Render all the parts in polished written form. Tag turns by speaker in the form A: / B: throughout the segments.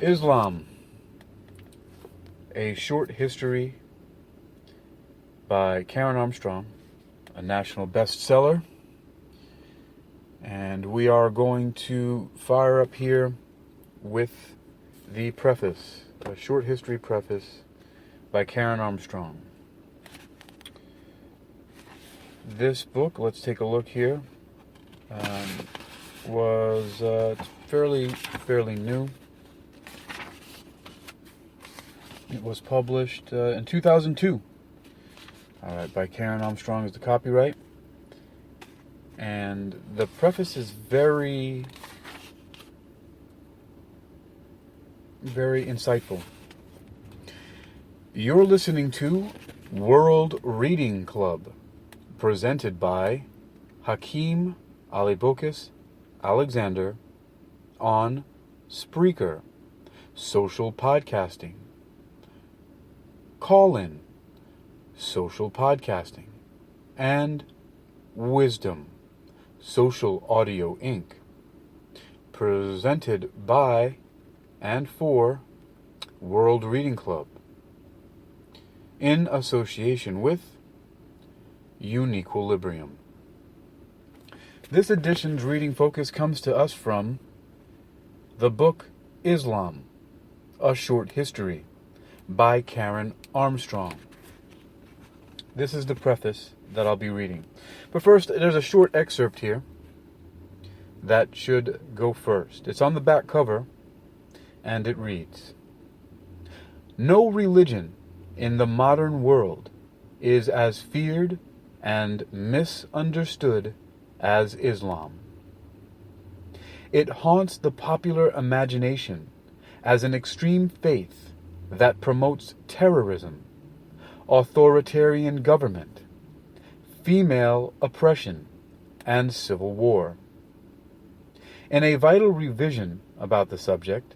A: Islam, a short history by Karen Armstrong, a national bestseller. And we are going to fire up here with the preface, a short history preface by Karen Armstrong. This book, let's take a look here, was fairly new. It was published in 2002. All right, by Karen Armstrong is the copyright. And the preface is very insightful. You're listening to World Reading Club, presented by Hakeem Alibokis Alexander on Spreaker, social podcasting, Call-In, social podcasting, and Wisdom, Social Audio Inc., presented by and for World Reading Club, in association with Uniquilibrium. This edition's reading focus comes to us from the book Islam, A Short History by Karen Armstrong. This is the preface that I'll be reading. But first, there's a short excerpt here that should go first. It's on the back cover, and it reads, "No religion in the modern world is as feared and misunderstood as Islam. It haunts the popular imagination as an extreme faith that promotes terrorism, authoritarian government, female oppression, and civil war." In a vital revision about the subject,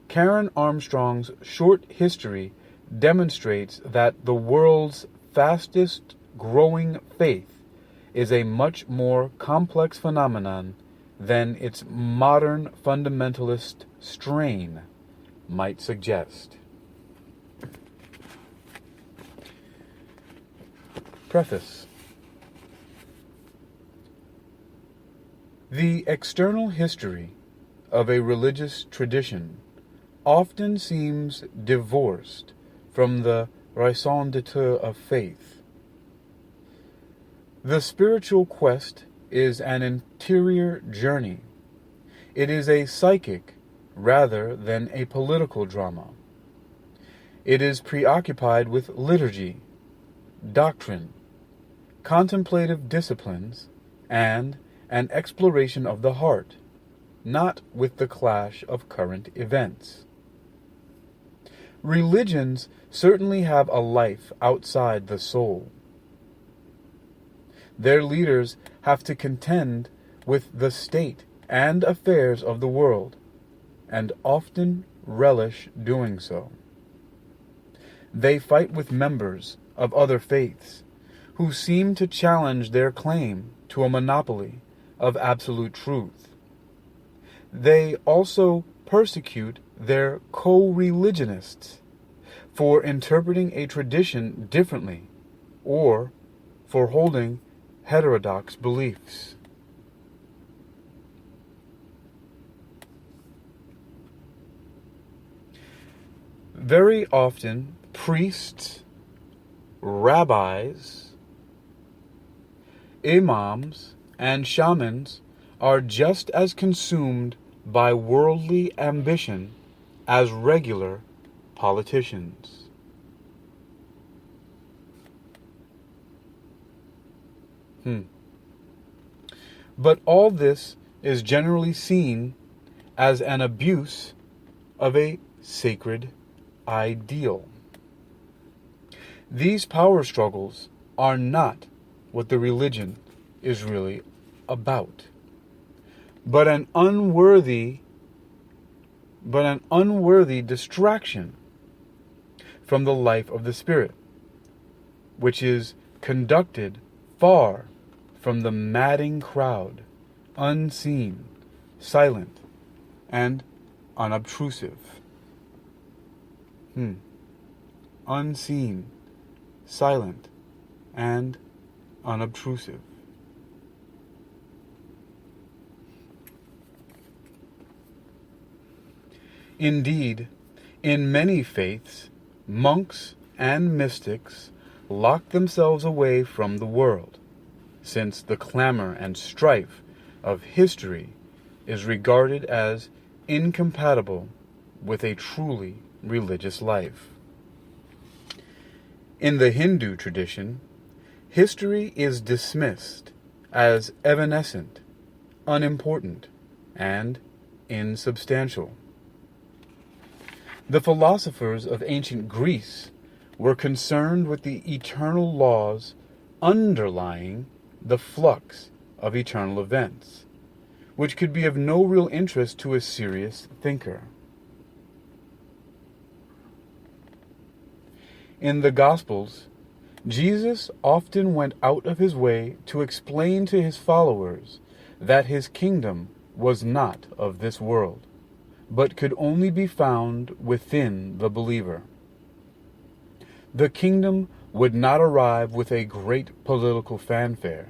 A: Karen Armstrong's short history demonstrates that the world's fastest growing faith is a much more complex phenomenon than its modern fundamentalist strain might suggest. Preface. The external history of a religious tradition often seems divorced from the raison d'etre of faith. The spiritual quest is an interior journey. It is a psychic rather than a political drama. It is preoccupied with liturgy, doctrine, contemplative disciplines, and an exploration of the heart, not with the clash of current events. Religions certainly have a life outside the soul. Their leaders have to contend with the state and affairs of the world, and often relish doing so. They fight with members of other faiths who seem to challenge their claim to a monopoly of absolute truth. They also persecute their co-religionists for interpreting a tradition differently or for holding heterodox beliefs. Very often, priests, rabbis, imams, and shamans are just as consumed by worldly ambition as regular politicians. But all this is generally seen as an abuse of a sacred ideal. These power struggles are not what the religion is really about, but an unworthy distraction from the life of the Spirit, which is conducted far from the madding crowd, unseen, silent, and unobtrusive. Unseen, silent, and unobtrusive. Indeed, in many faiths, monks and mystics lock themselves away from the world, since the clamor and strife of history is regarded as incompatible with a truly religious life. In the Hindu tradition, history is dismissed as evanescent, unimportant, and insubstantial. The philosophers of ancient Greece were concerned with the eternal laws underlying the flux of eternal events, which could be of no real interest to a serious thinker. In the Gospels, Jesus often went out of his way to explain to his followers that his kingdom was not of this world, but could only be found within the believer. The kingdom would not arrive with a great political fanfare,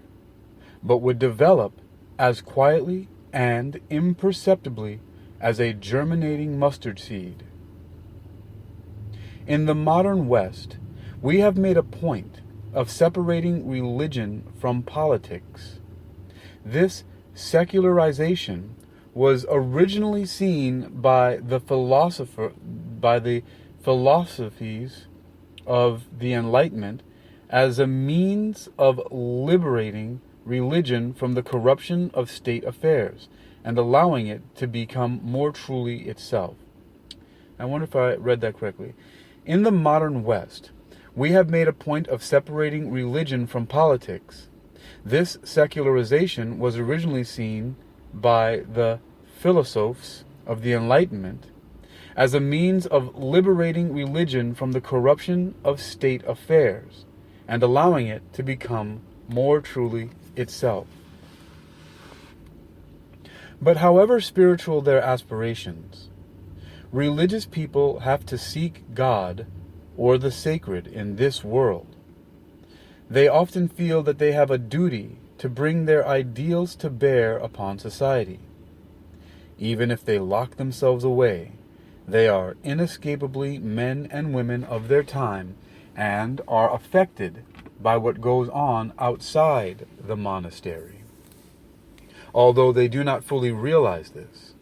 A: but would develop as quietly and imperceptibly as a germinating mustard seed. In the modern West, we have made a point of separating religion from politics. This secularization was originally seen by the philosophies of the Enlightenment as a means of liberating religion from the corruption of state affairs and allowing it to become more truly itself. I wonder if I read that correctly. In the modern West, we have made a point of separating religion from politics. This secularization was originally seen by the philosophers of the Enlightenment as a means of liberating religion from the corruption of state affairs and allowing it to become more truly itself. But however spiritual their aspirations, religious people have to seek God or the sacred in this world. They often feel that they have a duty to bring their ideals to bear upon society. Even if they lock themselves away, they are inescapably men and women of their time and are affected by what goes on outside the monastery. Although they do not fully realize this,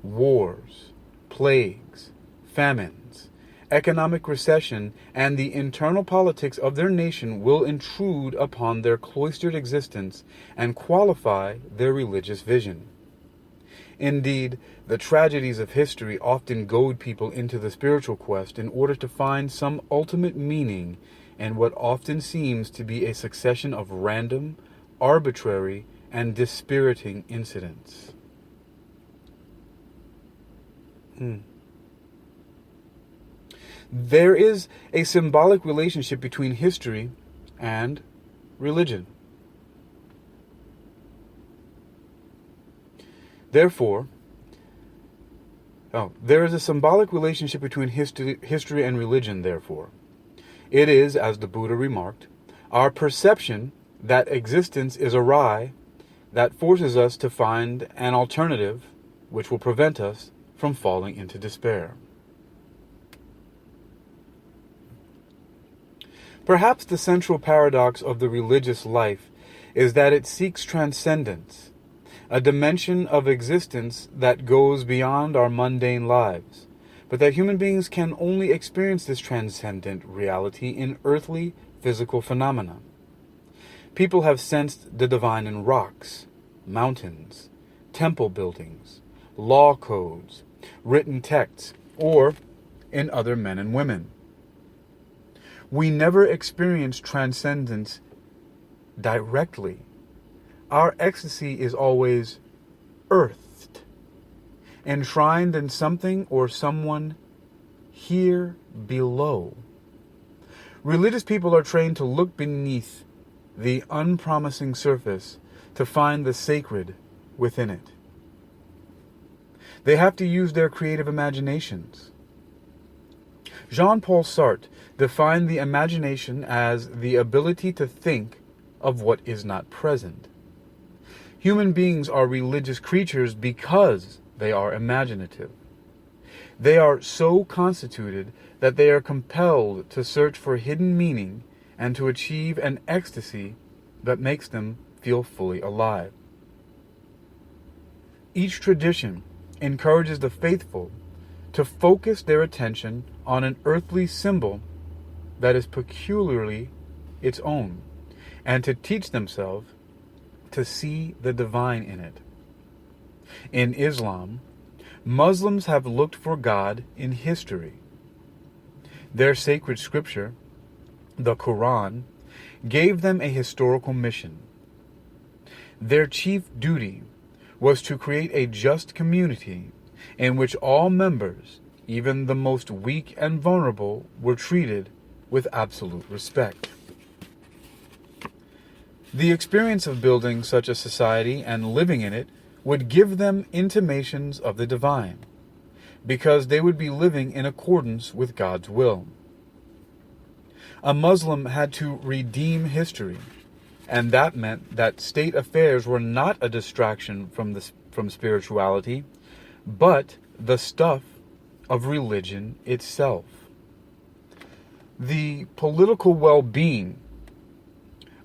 A: wars, plagues, famines, economic recession, and the internal politics of their nation will intrude upon their cloistered existence and qualify their religious vision. Indeed, the tragedies of history often goad people into the spiritual quest in order to find some ultimate meaning in what often seems to be a succession of random, arbitrary, and dispiriting incidents. There is a symbolic relationship between history and religion. Therefore, there is a symbolic relationship between history and religion, therefore. It is, as the Buddha remarked, our perception that existence is awry that forces us to find an alternative which will prevent us from falling into despair. Perhaps the central paradox of the religious life is that it seeks transcendence, a dimension of existence that goes beyond our mundane lives, but that human beings can only experience this transcendent reality in earthly, physical phenomena. People have sensed the divine in rocks, mountains, temple buildings, law codes, written texts, or in other men and women. We never experience transcendence directly. Our ecstasy is always earthed, enshrined in something or someone here below. Religious people are trained to look beneath the unpromising surface to find the sacred within it. They have to use their creative imaginations. Jean-Paul Sartre defined the imagination as the ability to think of what is not present. Human beings are religious creatures because they are imaginative. They are so constituted that they are compelled to search for hidden meaning and to achieve an ecstasy that makes them feel fully alive. Each tradition encourages the faithful to focus their attention on an earthly symbol that is peculiarly its own, and to teach themselves to see the divine in it. In Islam, Muslims have looked for God in history. Their sacred scripture, the Quran, gave them a historical mission. Their chief duty was to create a just community in which all members, even the most weak and vulnerable, were treated with absolute respect. The experience of building such a society and living in it would give them intimations of the divine, because they would be living in accordance with God's will. A Muslim had to redeem history, and that meant that state affairs were not a distraction from spirituality, but the stuff of religion itself. The political well-being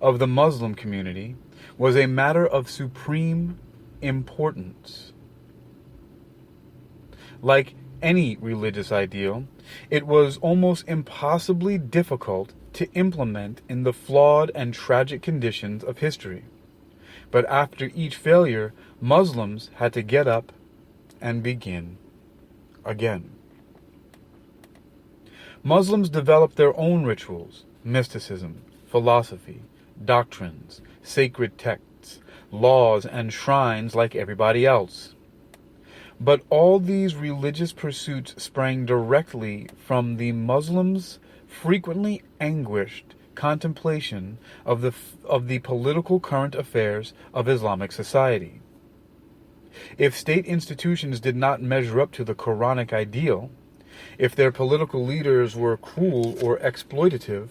A: of the Muslim community was a matter of supreme importance. Like any religious ideal, it was almost impossibly difficult to implement in the flawed and tragic conditions of history. But after each failure, Muslims had to get up and begin again. Muslims developed their own rituals, mysticism, philosophy, doctrines, sacred texts, laws, and shrines like everybody else. But all these religious pursuits sprang directly from the Muslims' frequently anguished contemplation of the political current affairs of Islamic society. If state institutions did not measure up to the Quranic ideal, if their political leaders were cruel or exploitative,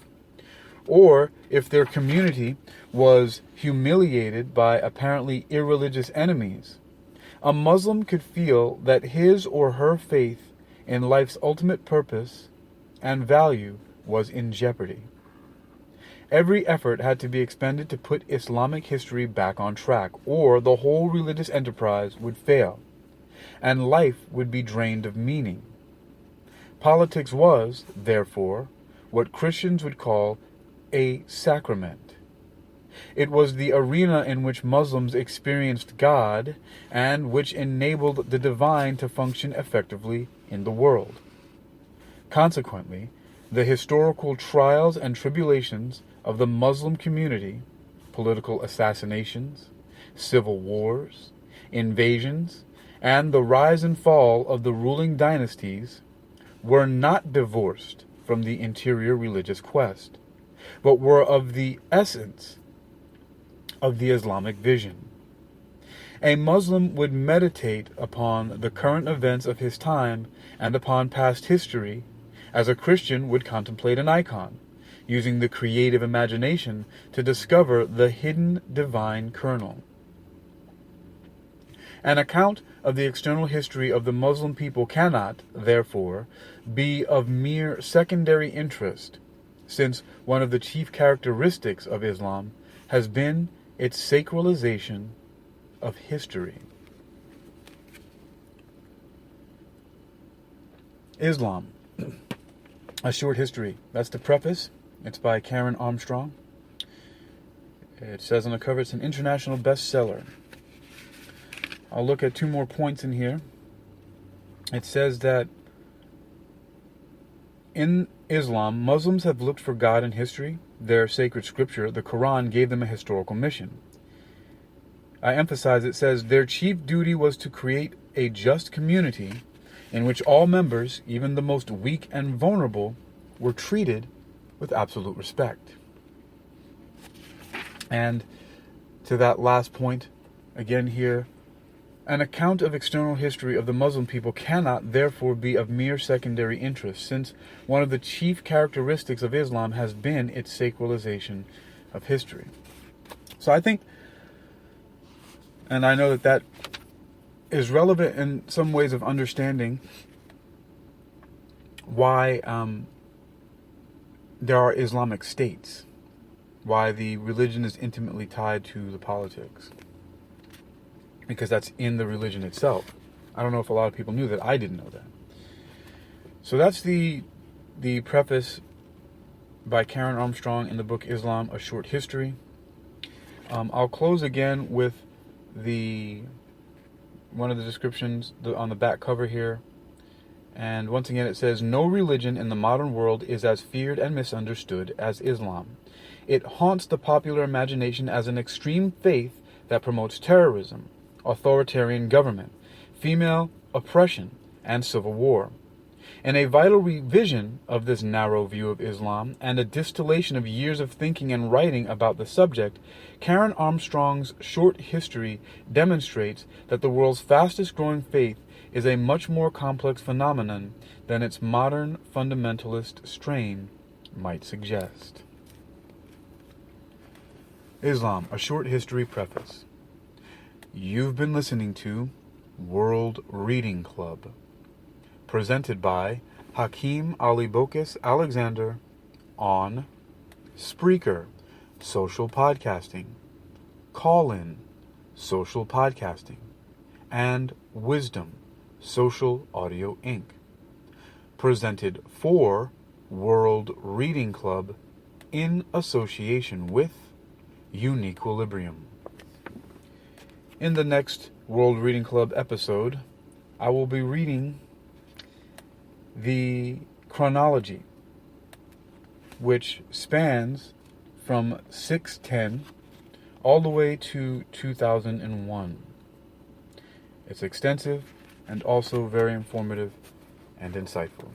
A: or if their community was humiliated by apparently irreligious enemies, a Muslim could feel that his or her faith in life's ultimate purpose and value was in jeopardy. Every effort had to be expended to put Islamic history back on track, or the whole religious enterprise would fail, and life would be drained of meaning. Politics was, therefore, what Christians would call a sacrament. It was the arena in which Muslims experienced God and which enabled the divine to function effectively in the world. Consequently, the historical trials and tribulations of the Muslim community, political assassinations, civil wars, invasions, and the rise and fall of the ruling dynasties, were not divorced from the interior religious quest, but were of the essence of the Islamic vision. A Muslim would meditate upon the current events of his time and upon past history, as a Christian would contemplate an icon, using the creative imagination to discover the hidden divine kernel. An account of the external history of the Muslim people cannot, therefore, be of mere secondary interest, since one of the chief characteristics of Islam has been its sacralization of history. Islam, A Short History. That's the preface. It's by Karen Armstrong. It says on the cover it's an international bestseller. I'll look at two more points in here. It says that in Islam, Muslims have looked for God in history. Their sacred scripture, the Quran, gave them a historical mission. I emphasize it says their chief duty was to create a just community in which all members, even the most weak and vulnerable, were treated with absolute respect. And to that last point, again here, An account of external history of the Muslim people cannot, therefore, be of mere secondary interest, since one of the chief characteristics of Islam has been its sacralization of history. So I think, and I know that that is relevant in some ways of understanding why there are Islamic states, why the religion is intimately tied to the politics. Because that's in the religion itself. I don't know if a lot of people knew that. I didn't know that. So that's the preface by Karen Armstrong in the book Islam, A Short History. I'll close again with one of the descriptions on the back cover here. And once again it says, "No religion in the modern world is as feared and misunderstood as Islam. It haunts the popular imagination as an extreme faith that promotes terrorism, authoritarian government, female oppression, and civil war. In a vital revision of this narrow view of Islam and a distillation of years of thinking and writing about the subject, Karen Armstrong's short history demonstrates that the world's fastest growing faith is a much more complex phenomenon than its modern fundamentalist strain might suggest." Islam, A Short History Preface. You've been listening to World Reading Club, presented by Hakeem Ali Bokus Alexander on Spreaker, Social Podcasting, Call-In, Social Podcasting, and Wisdom, Social Audio Inc. Presented for World Reading Club in association with Uniquilibrium. In the next World Reading Club episode, I will be reading the chronology, which spans from 610 all the way to 2001. It's extensive and also very informative and insightful.